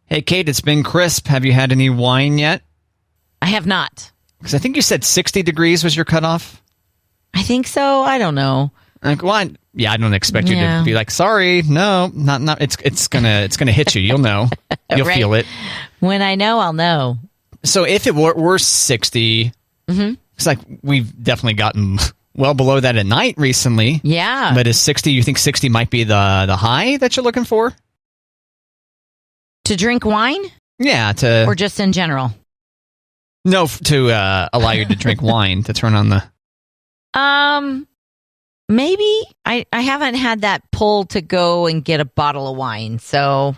Hey, Kate, it's been crisp. Have you had any wine yet? I have not. Because I think you said 60 degrees was your cutoff. I think so. I don't know. Like, well, I don't expect you to be like, sorry, no, not. It's gonna hit you. You'll know. You'll Right. feel it. When I know, I'll know. So if it were 60, it's like we've definitely gotten well below that at night recently. Yeah. But is 60? You think 60 might be the high that you're looking for? To drink wine? Yeah. Or just in general? No, to allow you to drink wine, to turn on the... Maybe. I haven't had that pull to go and get a bottle of wine, so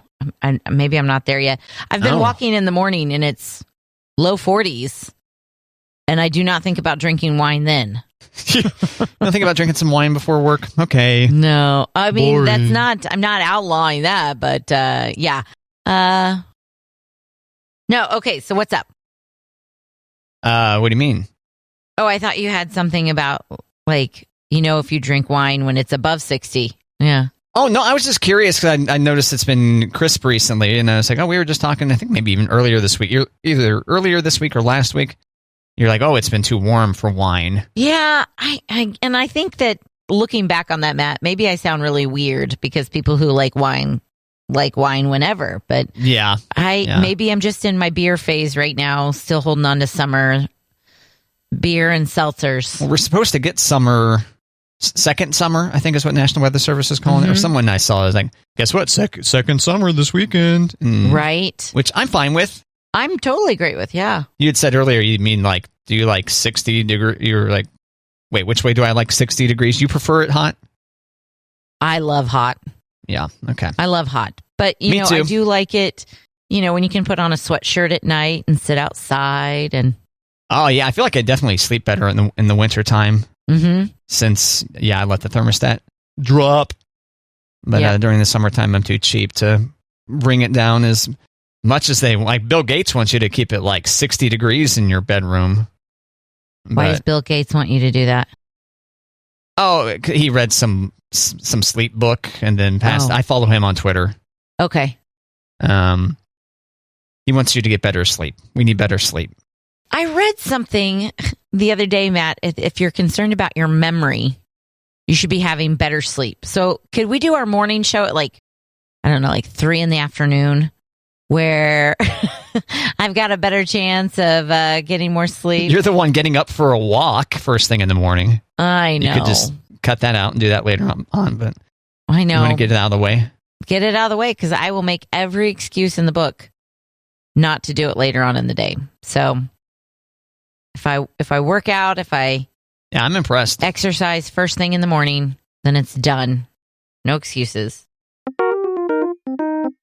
maybe I'm not there yet. I've been walking in the morning, and it's low 40s, and I do not think about drinking wine then. You don't think about drinking some wine before work? Okay. No. I mean, Boring. I'm not outlawing that, but yeah. No, okay, so what's up? What do you mean? Oh, I thought you had something about, like, if you drink wine when it's above 60. Yeah. Oh, no, I was just curious because I noticed it's been crisp recently, and I was like, we were just talking, I think maybe even earlier this week. Either earlier this week or last week. You're like, it's been too warm for wine. Yeah, I think that looking back on that, Matt, maybe I sound really weird because people who like wine whenever, but yeah. Maybe I'm just in my beer phase right now, still holding on to summer beer and seltzers. Well, we're supposed to get second summer, I think is what National Weather Service is calling it. Or someone I saw was like, guess what? Second summer this weekend. Right. Which I'm fine with. I'm totally great with, yeah. You had said earlier, you mean like, do you like 60 degrees? You're like, wait, which way do I like 60 degrees? You prefer it hot? I love hot. Yeah, okay. I love hot. But, Me too. I do like it, when you can put on a sweatshirt at night and sit outside and... Oh, yeah, I feel like I definitely sleep better in the winter time. Since, I let the thermostat drop. But during the summertime, I'm too cheap to bring it down as much as they... Like, Bill Gates wants you to keep it like 60 degrees in your bedroom. Why does Bill Gates want you to do that? Oh, he read some sleep book and then passed. I follow him on Twitter. Okay. He wants you to get better sleep. We need better sleep. I read something the other day, Matt. If you're concerned about your memory, you should be having better sleep. So could we do our morning show at like 3 in the afternoon where I've got a better chance of getting more sleep? You're the one getting up for a walk first thing in the morning. I know. You could just cut that out and do that later on, but I know. You want to get it out of the way? Get it out of the way because I will make every excuse in the book not to do it later on in the day. So if I work out, I'm impressed. Exercise first thing in the morning, then it's done. No excuses.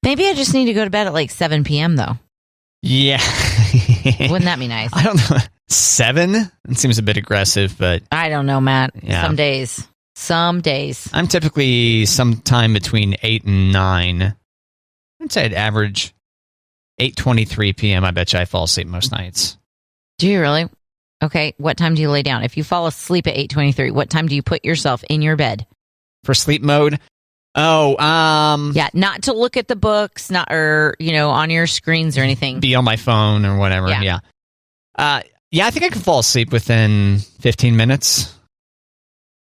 Maybe I just need to go to bed at like 7 p.m. though. Yeah. Wouldn't that be nice? I don't know. 7? It seems a bit aggressive, but... I don't know, Matt. Yeah. Some days. I'm typically sometime between 8 and 9. I'd say I'd average 8:23 p.m. I bet you I fall asleep most nights. Do you really? Okay. What time do you lay down? If you fall asleep at 8:23, what time do you put yourself in your bed? For sleep mode? Yeah, not to look at the books, on your screens or anything. Be on my phone or whatever. Yeah. I think I can fall asleep within 15 minutes.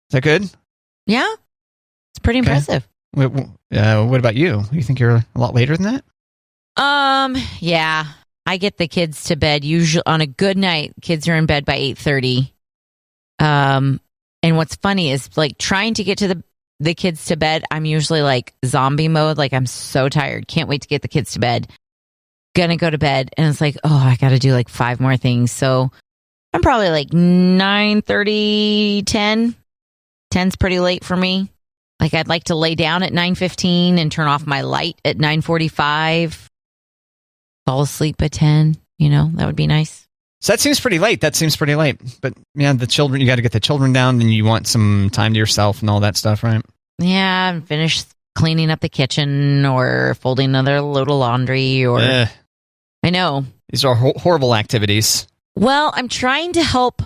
Is that good? Yeah. It's pretty impressive. What about you? You think you're a lot later than that? Yeah. I get the kids to bed usually on a good night. Kids are in bed by 8:30. And what's funny is like trying to get to the kids to bed, I'm usually like zombie mode. Like I'm so tired. Can't wait to get the kids to bed. Gonna go to bed. And it's like, I got to do like 5 more things. So I'm probably like 9:30, 10. 10's pretty late for me. Like I'd like to lay down at 9:15 and turn off my light at 9:45. Fall asleep at 10. That would be nice. So that seems pretty late. But yeah, the children, you got to get the children down, then you want some time to yourself and all that stuff, right? Yeah, finish cleaning up the kitchen or folding another load of laundry or... I know. These are horrible activities. Well, I'm trying to help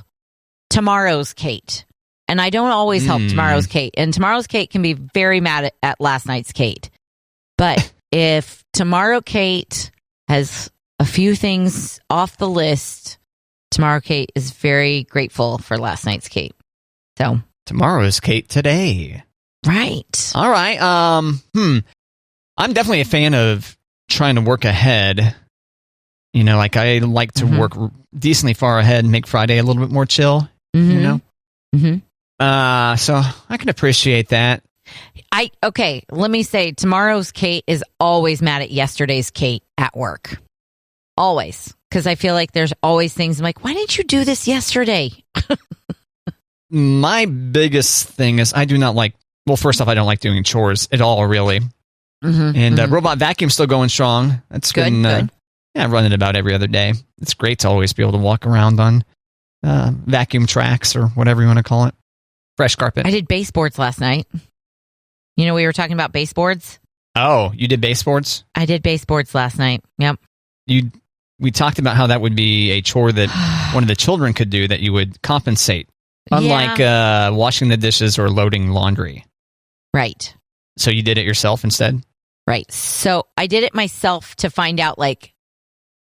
tomorrow's Kate. And I don't always help tomorrow's Kate. And tomorrow's Kate can be very mad at last night's Kate. But if tomorrow Kate has a few things off the list, tomorrow Kate is very grateful for last night's Kate. So tomorrow is Kate today. Right. All right. I'm definitely a fan of trying to work ahead. You know, like I like to work decently far ahead and make Friday a little bit more chill. You know. So I can appreciate that. Okay, let me say, tomorrow's Kate is always mad at yesterday's Kate at work. Always. Because I feel like there's always things I'm like, why didn't you do this yesterday? My biggest thing is I do not like, well, first off, I don't like doing chores at all, really. And robot vacuum's still going strong. That's good. Yeah, I'm running about every other day. It's great to always be able to walk around on vacuum tracks or whatever you want to call it. Fresh carpet. I did baseboards last night. You know, we were talking about baseboards. Oh, you did baseboards? I did baseboards last night. Yep. We talked about how that would be a chore that one of the children could do that you would compensate, unlike washing the dishes or loading laundry. Right. So you did it yourself instead? Right. So I did it myself to find out, like,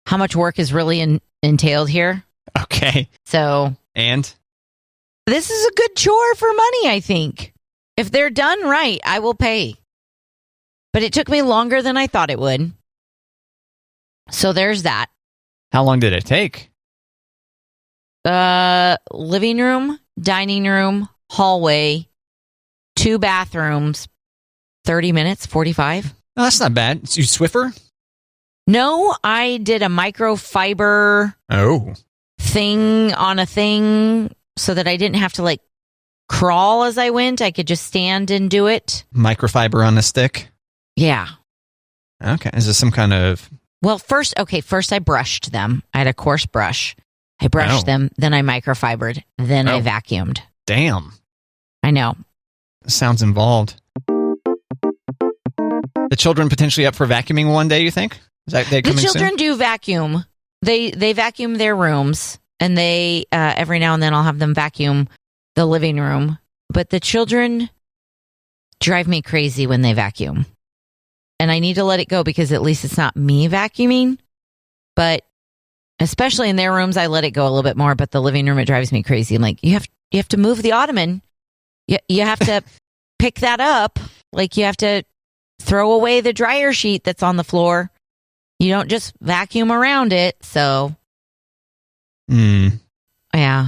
how much work is really entailed here. Okay. So. And? This is a good chore for money, I think. If they're done right, I will pay. But it took me longer than I thought it would. So there's that. How long did it take? Living room, dining room, hallway, 2 bathrooms, 30 minutes, 45. Oh, that's not bad. You Swiffer? No, I did a microfiber thing on a thing so that I didn't have to, like, crawl as I went. I could just stand and do it. Microfiber on a stick? Yeah. Okay. Is this some kind of... Well, first I brushed them. I had a coarse brush. I brushed them, then I microfibered, then I vacuumed. Damn. I know. Sounds involved. The children potentially up for vacuuming one day, you think? Is that they coming soon? The children soon? do vacuum. They vacuum their rooms, and they every now and then I'll have them vacuum the living room. But the children drive me crazy when they vacuum. And I need to let it go because at least it's not me vacuuming. But especially in their rooms, I let it go a little bit more. But the living room, it drives me crazy. I'm like, you have to move the ottoman. You have to pick that up. Like, you have to throw away the dryer sheet that's on the floor. You don't just vacuum around it. So, yeah.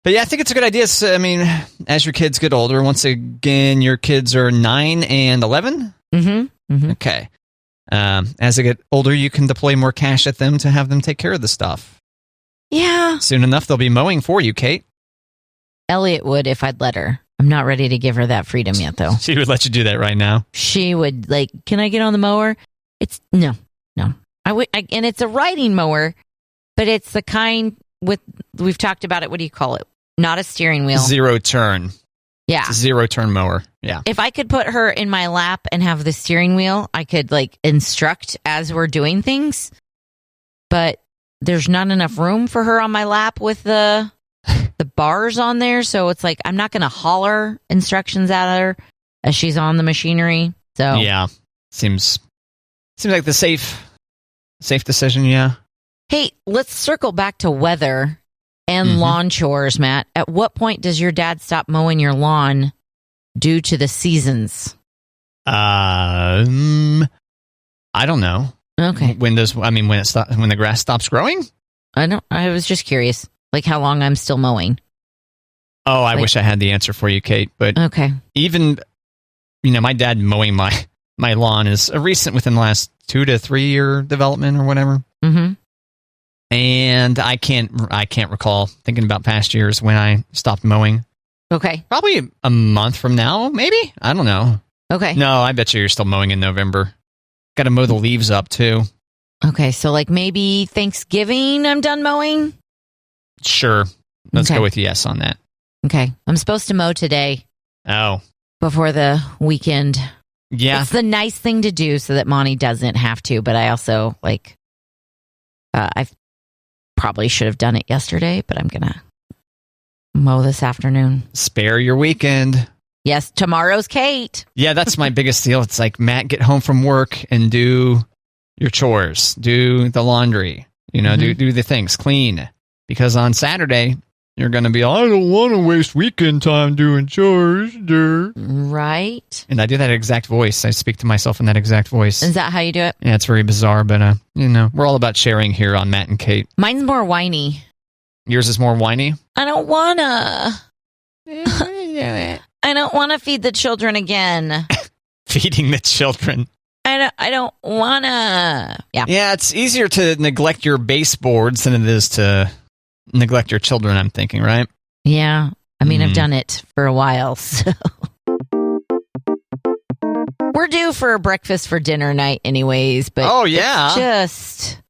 But yeah, I think it's a good idea. So, I mean, as your kids get older, once again, your kids are 9 and 11? Okay. As they get older, you can deploy more cash at them to have them take care of the stuff. Yeah. Soon enough, they'll be mowing for you, Kate. Elliot would if I'd let her. I'm not ready to give her that freedom yet, though. She would let you do that right now. She would, like, can I get on the mower? It's no. And it's a riding mower, but it's the kind we've talked about it. What do you call it? Not a steering wheel. Zero turn. Yeah. It's a zero turn mower. Yeah. If I could put her in my lap and have the steering wheel, I could, like, instruct as we're doing things. But there's not enough room for her on my lap with the bars on there. So it's like, I'm not going to holler instructions at her as she's on the machinery. So yeah, seems like the safe decision. Yeah. Hey, let's circle back to weather and lawn chores, Matt. At what point does your dad stop mowing your lawn due to the seasons? I don't know. Okay. When the grass stops growing? I was just curious, like how long I'm still mowing. Oh, I wish I had the answer for you, Kate. But okay. Even, my dad mowing my lawn is a recent within the last 2 to 3 year development or whatever. And I can't recall thinking about past years when I stopped mowing. Okay. Probably a month from now, maybe? I don't know. Okay. No, I bet you're still mowing in November. Got to mow the leaves up, too. Okay, so like maybe Thanksgiving I'm done mowing? Sure. Let's go with yes on that. Okay. I'm supposed to mow today. Oh. Before the weekend. Yeah. It's the nice thing to do so that Monty doesn't have to, but I also, I probably should have done it yesterday, but I'm going to mow this afternoon. Spare your weekend. Yes, tomorrow's Kate. Yeah, that's my biggest deal. It's like, Matt, get home from work and do your chores, do the laundry, do the things, clean. Because on Saturday, you're going to be, I don't want to waste weekend time doing chores. Right. And I do that exact voice. I speak to myself in that exact voice. Is that how you do it? Yeah, it's very bizarre, but, we're all about sharing here on Matt and Kate. Mine's more whiny. Yours is more whiny? I don't want to. I don't want to feed the children again. Feeding the children. I don't want to. Yeah. Yeah, it's easier to neglect your baseboards than it is to neglect your children, I'm thinking, right? Yeah. I mean, I've done it for a while, so. We're due for a breakfast for dinner night anyways, but it's just,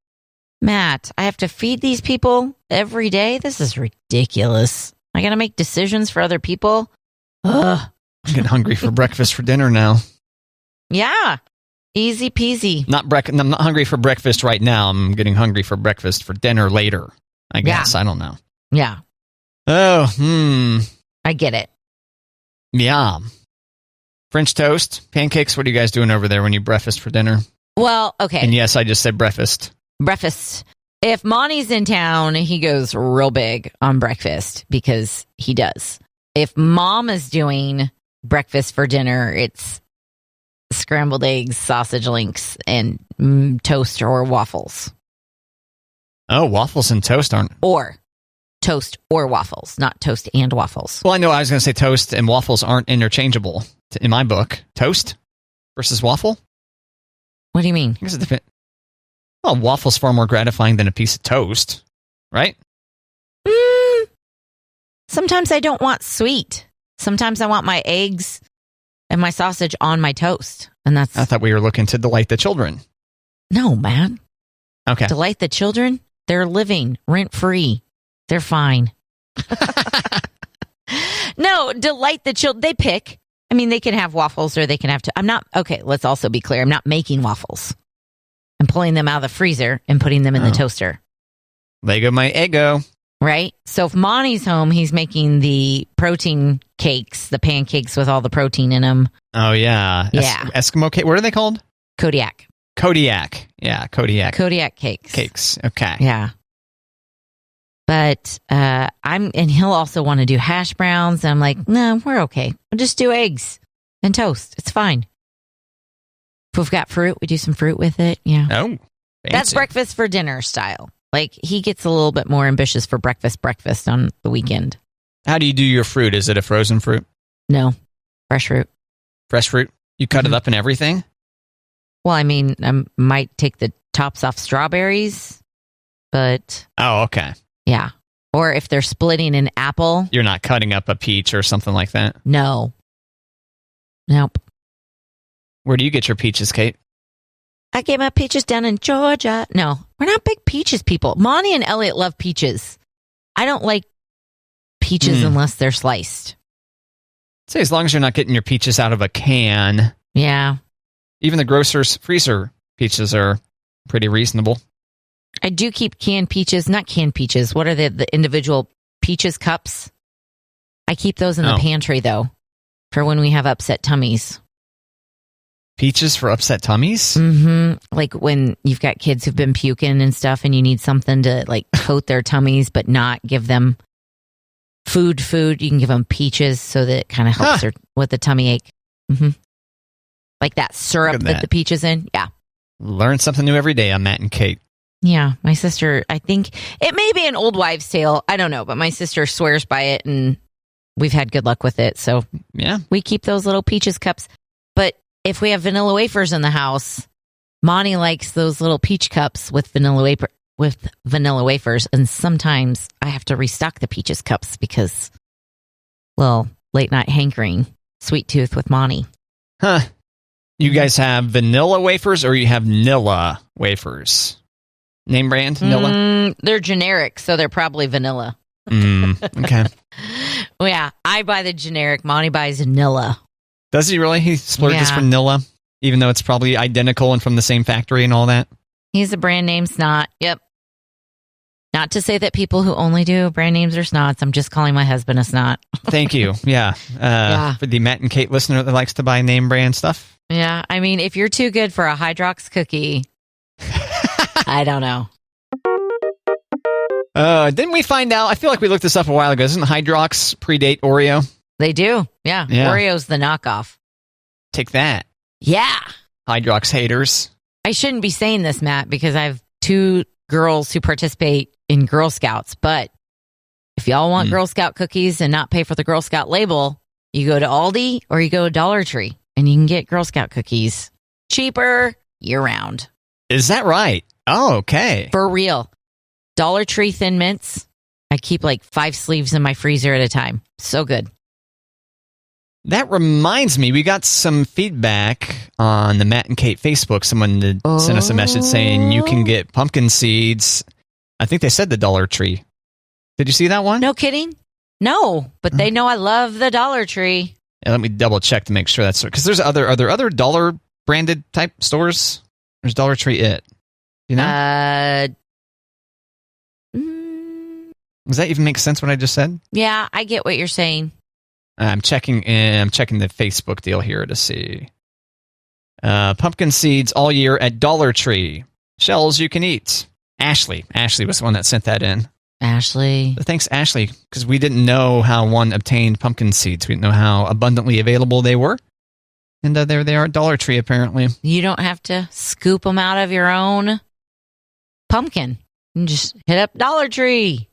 Matt, I have to feed these people every day? This is ridiculous. I got to make decisions for other people? Ugh. I'm getting hungry for breakfast for dinner now. Yeah. Easy peasy. I'm not hungry for breakfast right now. I'm getting hungry for breakfast for dinner later, I guess. Yeah. I don't know. Yeah. Oh, I get it. Yeah. French toast, pancakes. What are you guys doing over there when you breakfast for dinner? Well, okay. And yes, I just said breakfast. Breakfast. If Monty's in town, he goes real big on breakfast because he does. If Mom is doing breakfast for dinner, it's scrambled eggs, sausage links, and toast or waffles. Oh, waffles and toast aren't... Or toast or waffles, not toast and waffles. Well, I know I was going to say toast and waffles aren't interchangeable in my book. Toast versus waffle? What do you mean? I guess it depends. Well, waffle's far more gratifying than a piece of toast, right? Sometimes I don't want sweet. Sometimes I want my eggs and my sausage on my toast. And that's... I thought we were looking to delight the children. No, man. Okay. Delight the children? They're living rent-free. They're fine. No, delight the children. They pick. I mean, they can have waffles or they can have... I'm not... Okay, let's also be clear. I'm not making waffles. I'm pulling them out of the freezer and putting them in the toaster. Lego my Eggo. Right? So if Monty's home, he's making the protein cakes, the pancakes with all the protein in them. Oh, yeah. Yeah. Eskimo cake. What are they called? Kodiak. Yeah, Kodiak. Kodiak cakes. Cakes. Okay. Yeah. But and he'll also want to do hash browns. And I'm like, no, we're okay. We'll just do eggs and toast. It's fine. If we've got fruit, we do some fruit with it. Yeah. Oh, fancy. That's breakfast for dinner style. Like, he gets a little bit more ambitious for breakfast on the weekend. How do you do your fruit? Is it a frozen fruit? No. Fresh fruit. Fresh fruit? You cut it up and everything? Well, I mean, I might take the tops off strawberries, but... Oh, okay. Yeah. Or if they're splitting an apple... You're not cutting up a peach or something like that? No. Nope. Where do you get your peaches, Kate? I get my peaches down in Georgia. No, we're not big peaches people. Monty and Elliot love peaches. I don't like peaches unless they're sliced. Say, as long as you're not getting your peaches out of a can. Yeah. Even the grocer's freezer peaches are pretty reasonable. I do keep canned peaches, not canned peaches. What are the individual peaches cups? I keep those in the pantry, though, for when we have upset tummies. Peaches for upset tummies? Mm-hmm. Like when you've got kids who've been puking and stuff and you need something to like coat their tummies but not give them food. You can give them peaches so that it kind of helps her with the tummy ache. Mm-hmm. Like that syrup that the peach is in. Yeah. Learn something new every day on Matt and Kate. Yeah. My sister, I think it may be an old wives' tale. I don't know, but my sister swears by it and we've had good luck with it. So yeah, we keep those little peaches cups. But if we have vanilla wafers in the house, Monty likes those little peach cups with vanilla wafers, and sometimes I have to restock the peaches cups because, well, late night hankering, sweet tooth with Monty. Huh. You guys have vanilla wafers or you have Nilla Wafers? Name brand, Nilla? They're generic, so they're probably vanilla. Okay. Well, yeah, I buy the generic. Monty buys Nilla. Does he really? He splurges for Nilla, even though it's probably identical and from the same factory and all that? He's a brand name snot. Yep. Not to say that people who only do brand names are snots. I'm just calling my husband a snot. Thank you. Yeah. For the Matt and Kate listener that likes to buy name brand stuff. Yeah. I mean, if you're too good for a Hydrox cookie, I don't know. Didn't we find out? I feel like we looked this up a while ago. Doesn't Hydrox predate Oreo? They do. Yeah. Oreo's the knockoff. Take that. Yeah. Hydrox haters. I shouldn't be saying this, Matt, because I have 2 girls who participate in Girl Scouts. But if y'all want Girl Scout cookies and not pay for the Girl Scout label, you go to Aldi or you go to Dollar Tree and you can get Girl Scout cookies cheaper year round. Is that right? Oh, okay. For real. Dollar Tree Thin Mints. I keep like 5 sleeves in my freezer at a time. So good. That reminds me, we got some feedback on the Matt and Kate Facebook. Someone sent us a message saying you can get pumpkin seeds. I think they said the Dollar Tree. Did you see that one? No kidding? No, but they know I love the Dollar Tree. Yeah, let me double check to make sure that's because there's other dollar branded type stores. There's Dollar Tree You know? Does that even make sense what I just said? Yeah, I get what you're saying. I'm checking the Facebook deal here to see. Pumpkin seeds all year at Dollar Tree. Shells you can eat. Ashley was the one that sent that in. Ashley. Thanks, Ashley, because we didn't know how one obtained pumpkin seeds. We didn't know how abundantly available they were. And there they are at Dollar Tree, apparently. You don't have to scoop them out of your own pumpkin. You just hit up Dollar Tree.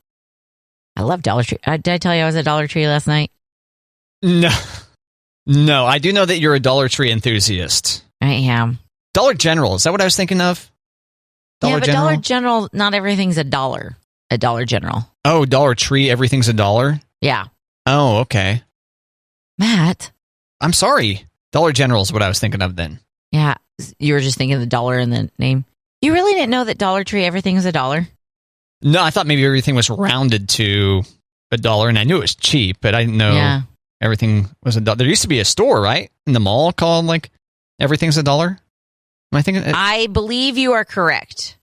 I love Dollar Tree. Did I tell you I was at Dollar Tree last night? No. I do know that you're a Dollar Tree enthusiast. I am. Dollar General, is that what I was thinking of? Dollar General? Dollar General, not everything's a dollar at Dollar General. Oh, Dollar Tree, everything's a dollar? Yeah. Oh, okay. Matt. I'm sorry. Dollar General is what I was thinking of then. Yeah, you were just thinking of the dollar in the name. You really didn't know that Dollar Tree, everything is a dollar? No, I thought maybe everything was rounded to a dollar, and I knew it was cheap, but I didn't know everything was a dollar. There used to be a store, right, in the mall called, like, Everything's a Dollar? Am I thinking? I believe you are correct.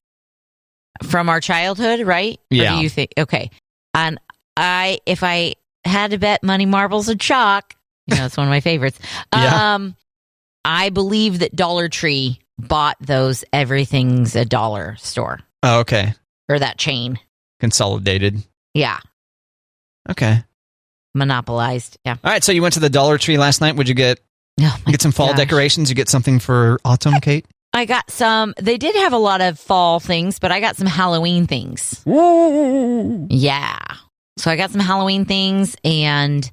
From our childhood, right? Yeah. Or do you think? Okay. And if I had to bet money, marbles, or chalk, it's one of my favorites. I believe that Dollar Tree bought those Everything's a Dollar store. Oh, okay. Or that chain. Consolidated. Yeah. Okay. Monopolized. Yeah. All right. So you went to the Dollar Tree last night. Would you get some fall decorations? You get something for autumn, Kate? I got some. They did have a lot of fall things, but I got some Halloween things. Ooh. Yeah. So I got some Halloween things, and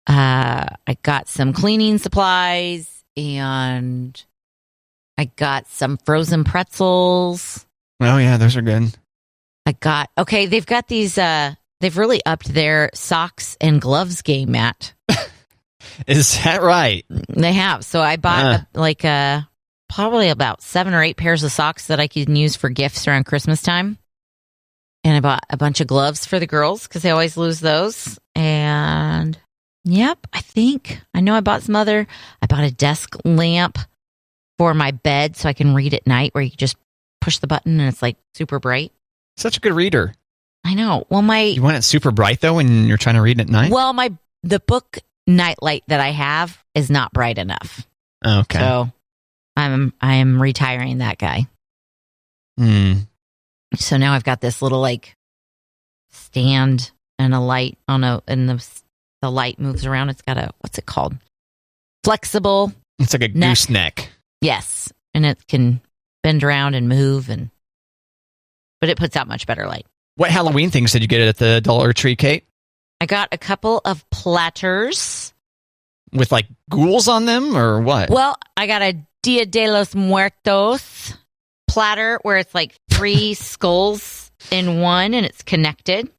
I got some cleaning supplies, and I got some frozen pretzels. Oh, yeah. Those are good. They've got these, they've really upped their socks and gloves game, Matt. Is that right? They have. So I bought probably about 7 or 8 pairs of socks that I can use for gifts around Christmas time. And I bought a bunch of gloves for the girls because they always lose those. And I know I bought I bought a desk lamp for my bed so I can read at night, where you just push the button and it's like super bright. Such a good reader. I know. Well, you want it super bright though when you're trying to read at night? Well, the book nightlight that I have is not bright enough. Okay. So I'm retiring that guy. So now I've got this little like stand and a light and the light moves around. It's got what's it called? Flexible. It's like a gooseneck. Yes. And it can bend around and move, but it puts out much better light. What Halloween things did you get at the Dollar Tree, Kate? I got a couple of platters. With like ghouls on them or what? Well, I got a Dia de los Muertos platter where it's like 3 skulls in one and it's connected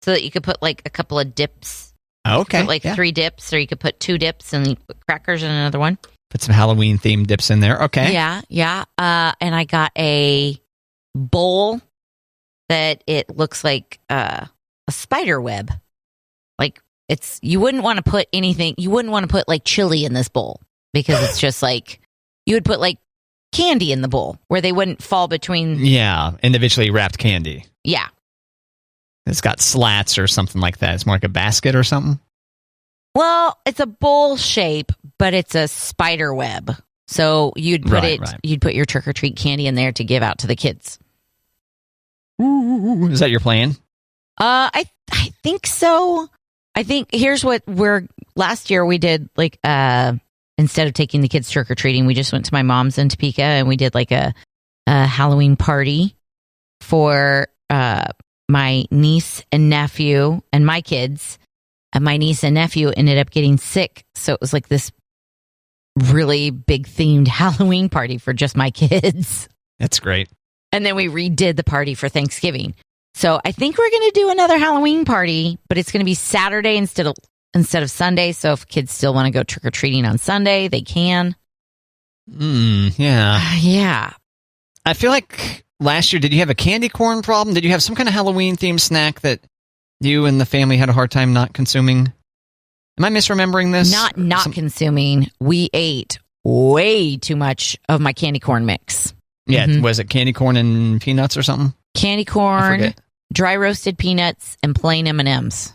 so that you could put like a couple of dips. Okay. Put like 3 dips, or you could put 2 dips and you put crackers in another one. Put some Halloween themed dips in there. Okay. Yeah. And I got a bowl that it looks like a spider web. Like you wouldn't want to put like chili in this bowl because it's just like, you would put like candy in the bowl where they wouldn't fall between. Yeah. Individually wrapped candy. Yeah. It's got slats or something like that. It's more like a basket or something. Well, it's a bowl shape, but it's a spider web. So you'd put you'd put your trick or treat candy in there to give out to the kids. Ooh, is that your plan? I think so. I think here's what last year we did like instead of taking the kids trick or treating, we just went to my mom's in Topeka and we did like a Halloween party for my niece and nephew and my kids. And my niece and nephew ended up getting sick, so it was like this really big themed Halloween party for just my kids. That's great. And then we redid the party for Thanksgiving. So I think we're going to do another Halloween party, but it's going to be Saturday instead of Sunday. So if kids still want to go trick-or-treating on Sunday, they can. Yeah. Yeah. I feel like last year, did you have a candy corn problem? Did you have some kind of Halloween-themed snack that you and the family had a hard time not consuming? Am I misremembering this? Not consuming. We ate way too much of my candy corn mix. Yeah, was it candy corn and peanuts or something? Candy corn, dry roasted peanuts, and plain M&Ms.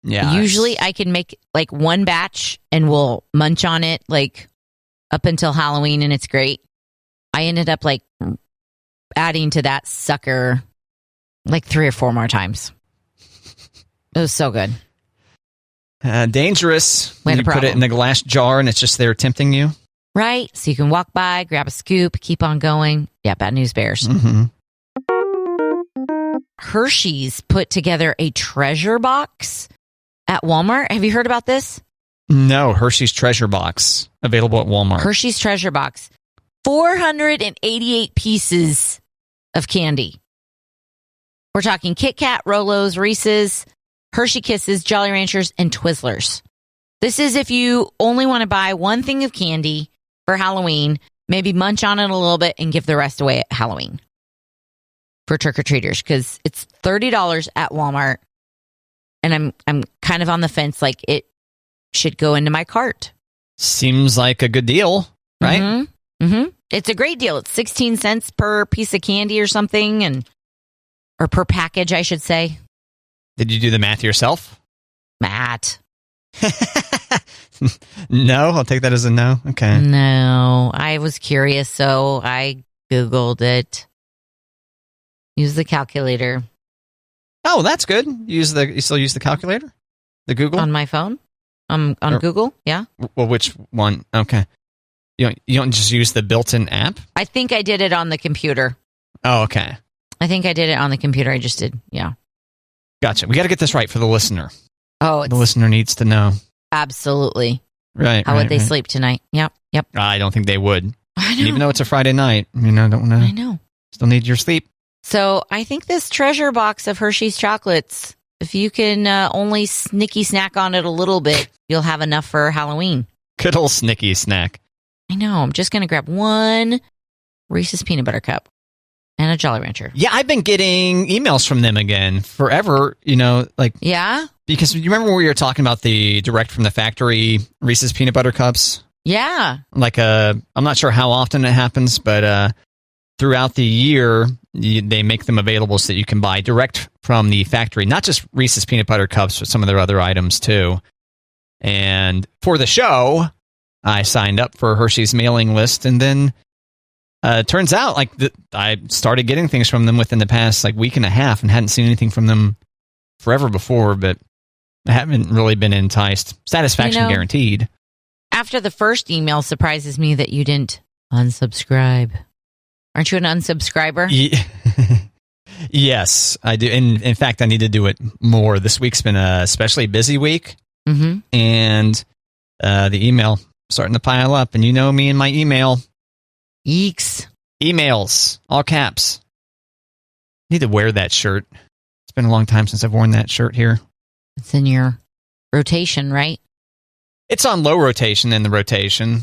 Yeah. Usually I can make like one batch and we'll munch on it like up until Halloween and it's great. I ended up like adding to that sucker like 3 or 4 more times. It was so good. Dangerous. You put it in a glass jar and it's just there tempting you. Right. So you can walk by, grab a scoop, keep on going. Yeah, bad news bears. Hershey's put together a treasure box at Walmart. Have you heard about this? No, Hershey's treasure box available at Walmart. Hershey's treasure box. 488 pieces of candy. We're talking Kit Kat, Rolos, Reese's, Hershey Kisses, Jolly Ranchers, and Twizzlers. This is if you only want to buy one thing of candy for Halloween, maybe munch on it a little bit and give the rest away at Halloween for trick-or-treaters, because it's $30 at Walmart. And I'm kind of on the fence, like it should go into my cart. Seems like a good deal, right? It's a great deal. It's 16 cents per piece of candy or something, or per package, I should say. Did you do the math yourself? Matt. No, I'll take that as a no. Okay. No, I was curious, so I Googled it. Use the calculator. Oh, that's good. You still use the calculator? The Google? On my phone? On Google, yeah. Well, which one? Okay. You don't just use the built-in app? I think I did it on the computer. Oh, okay. I think I did it on the computer. I just did, yeah. Gotcha. We got to get this right for the listener. Oh, the listener needs to know. Absolutely. Right. How would they sleep tonight? Yep. I don't think they would. I know. And even though it's a Friday night, don't want to. I know. Still need your sleep. So I think this treasure box of Hershey's chocolates, if you can only snicky snack on it a little bit, you'll have enough for Halloween. Good old snicky snack. I know. I'm just going to grab one Reese's peanut butter cup and a Jolly Rancher. Yeah, I've been getting emails from them again forever, Yeah? Because you remember when we were talking about the direct from the factory Reese's peanut butter cups? Yeah. I'm not sure how often it happens, but throughout the year, they make them available so that you can buy direct from the factory, not just Reese's peanut butter cups, but some of their other items too. And for the show, I signed up for Hershey's mailing list, and then turns out I started getting things from them within the past week and a half, and hadn't seen anything from them forever before, but I haven't really been enticed. Satisfaction guaranteed. After the first email, surprises me that you didn't unsubscribe. Aren't you an unsubscriber? Yes, I do. And in fact, I need to do it more. This week's been a especially busy week, and the email starting to pile up. And me and my email. Yeeks. Emails, all caps. Need to wear that shirt. It's been a long time since I've worn that shirt here. It's in your rotation, right? It's on low rotation in the rotation.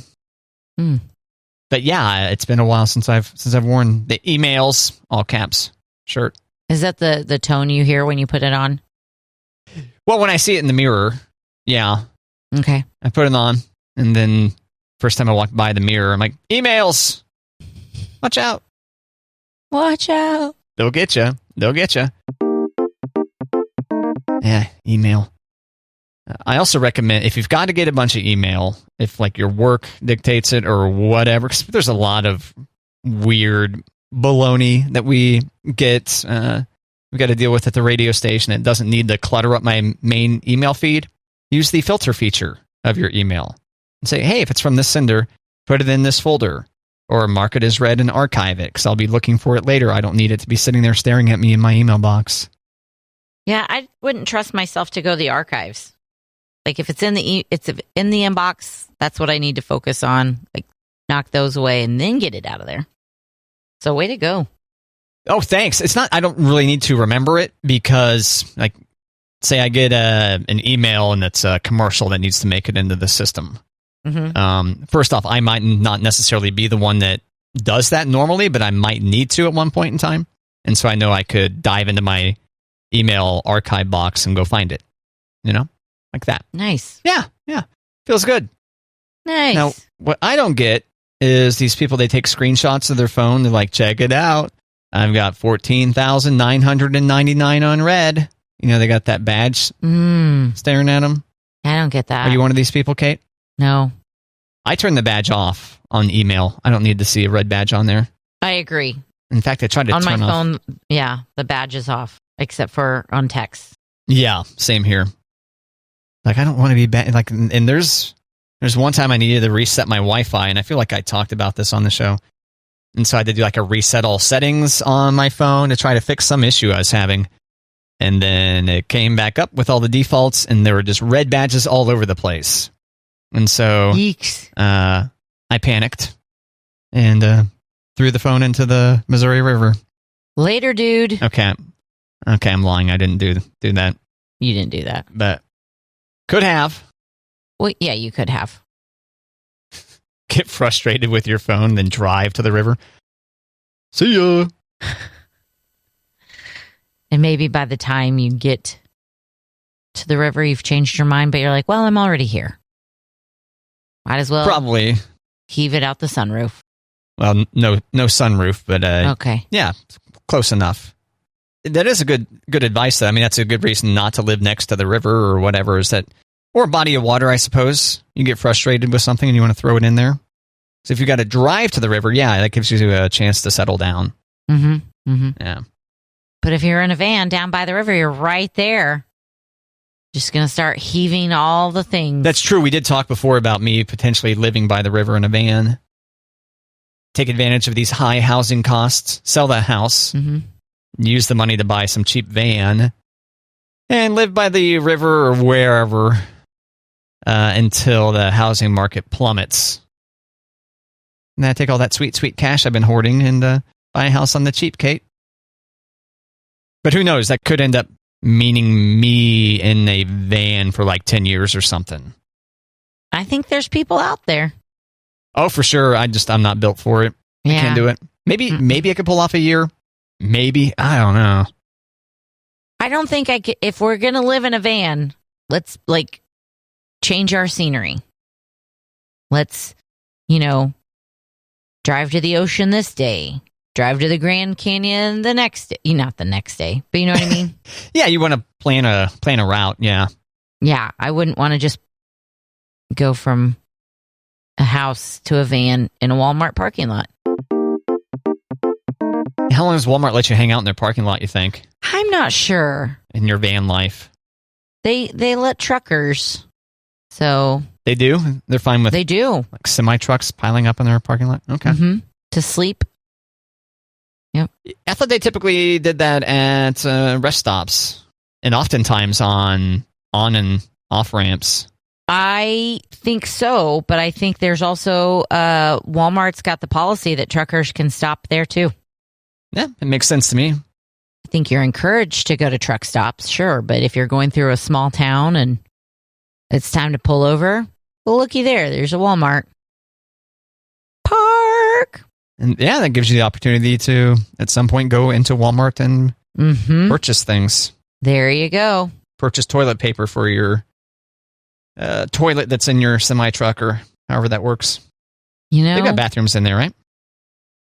But yeah, it's been a while since I've worn the emails, all caps shirt. Is that the tone you hear when you put it on? Well, when I see it in the mirror, yeah. Okay. I put it on, and then first time I walk by the mirror, I'm like, emails! Watch out. Watch out. They'll get you. They'll get you. Yeah, email. I also recommend, if you've got to get a bunch of email, if like your work dictates it or whatever, because there's a lot of weird baloney that we get, we got to deal with at the radio station. It doesn't need to clutter up my main email feed. Use the filter feature of your email and say, hey, if it's from this sender, put it in this folder or mark it as read and archive it because I'll be looking for it later. I don't need it to be sitting there staring at me in my email box. Yeah, I wouldn't trust myself to go to the archives. Like if it's in the inbox, that's what I need to focus on. Like knock those away and then get it out of there. So way to go. Oh, thanks. It's not, I don't really need to remember it because, like, say I get an email and it's a commercial that needs to make it into the system. Mm-hmm. First off, I might not necessarily be the one that does that normally, but I might need to at one point in time. And so I know I could dive into my email archive box and go find it, like that. Nice. Yeah. Feels good. Nice. Now, what I don't get is these people, they take screenshots of their phone. They're like, check it out. I've got 14,999 unread. They got that badge staring at them. I don't get that. Are you one of these people, Kate? No. I turn the badge off on email. I don't need to see a red badge on there. I agree. In fact, I tried to turn on my off. phone. Yeah, the badge is off, except for on text. Yeah, same here. Like, I don't want to be bad. Like, and there's one time I needed to reset my Wi-Fi, and I feel like I talked about this on the show. And so I had to do like a reset all settings on my phone to try to fix some issue I was having. And then it came back up with all the defaults, and there were just red badges all over the place. And so I panicked and threw the phone into the Missouri River. Later, dude. Okay, I'm lying. I didn't do that. You didn't do that. But could have. Well, yeah, you could have. Get frustrated with your phone, then drive to the river. See ya. And maybe by the time you get to the river, you've changed your mind, but you're like, well, I'm already here. Might as well probably heave it out the sunroof. Well, no sunroof, but okay. Yeah, close enough. That is a good advice, though. I mean, that's a good reason not to live next to the river or whatever, is that, or a body of water, I suppose. You get frustrated with something and you want to throw it in there. So if you got to drive to the river, yeah, that gives you a chance to settle down. Mm-hmm. Mm-hmm. Yeah. But if you're in a van down by the river, you're right there. Just going to start heaving all the things. That's true. We did talk before about me potentially living by the river in a van. Take advantage of these high housing costs. Sell that house. Mm-hmm. Use the money to buy some cheap van. And live by the river or wherever until the housing market plummets. And then I take all that sweet, sweet cash I've been hoarding and buy a house on the cheap, Kate. But who knows? That could end up meaning me in a van for like 10 years or something. I think there's people out there. Oh, for sure. I'm not built for it. Yeah. I can't do it. Maybe I could pull off a year. Maybe. I don't know. I don't think I could. If we're going to live in a van, let's like change our scenery. Let's, drive to the ocean this day. Drive to the Grand Canyon the next day. Not the next day, but you know what I mean? Yeah, you want to plan a route, yeah. Yeah, I wouldn't want to just go from a house to a van in a Walmart parking lot. How long does Walmart let you hang out in their parking lot, you think? I'm not sure. In your van life? They let truckers, so... They do? They're fine with... They do. Like semi-trucks piling up in their parking lot? Okay. Mm-hmm. To sleep. Yep. I thought they typically did that at rest stops and oftentimes on and off ramps. I think so, but I think there's also Walmart's got the policy that truckers can stop there too. Yeah, it makes sense to me. I think you're encouraged to go to truck stops, sure, but if you're going through a small town and it's time to pull over, well, looky there, there's a Walmart. Park! And yeah, that gives you the opportunity to, at some point, go into Walmart and purchase things. There you go. Purchase toilet paper for your toilet that's in your semi-truck or however that works. They got bathrooms in there, right?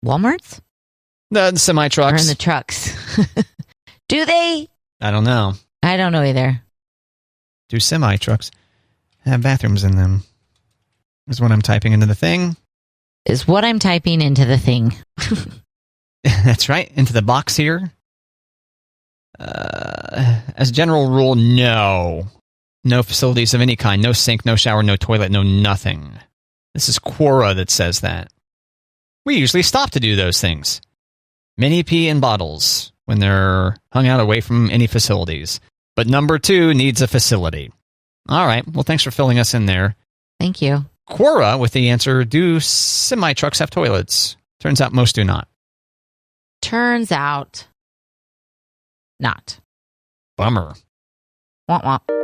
Walmart's? The semi-trucks. Or in the trucks. Do they? I don't know. I don't know either. Do semi-trucks have bathrooms in them? Is what I'm typing into the thing. Is what I'm typing into the thing. That's right, into the box here. As a general rule, no. No facilities of any kind. No sink, no shower, no toilet, no nothing. This is Quora that says that. We usually stop to do those things. Many pee in bottles when they're hung out away from any facilities. But number 2 needs a facility. All right, well, thanks for filling us in there. Thank you. Quora with the answer, do semi-trucks have toilets? Turns out most do not. Turns out not. Bummer. Womp womp.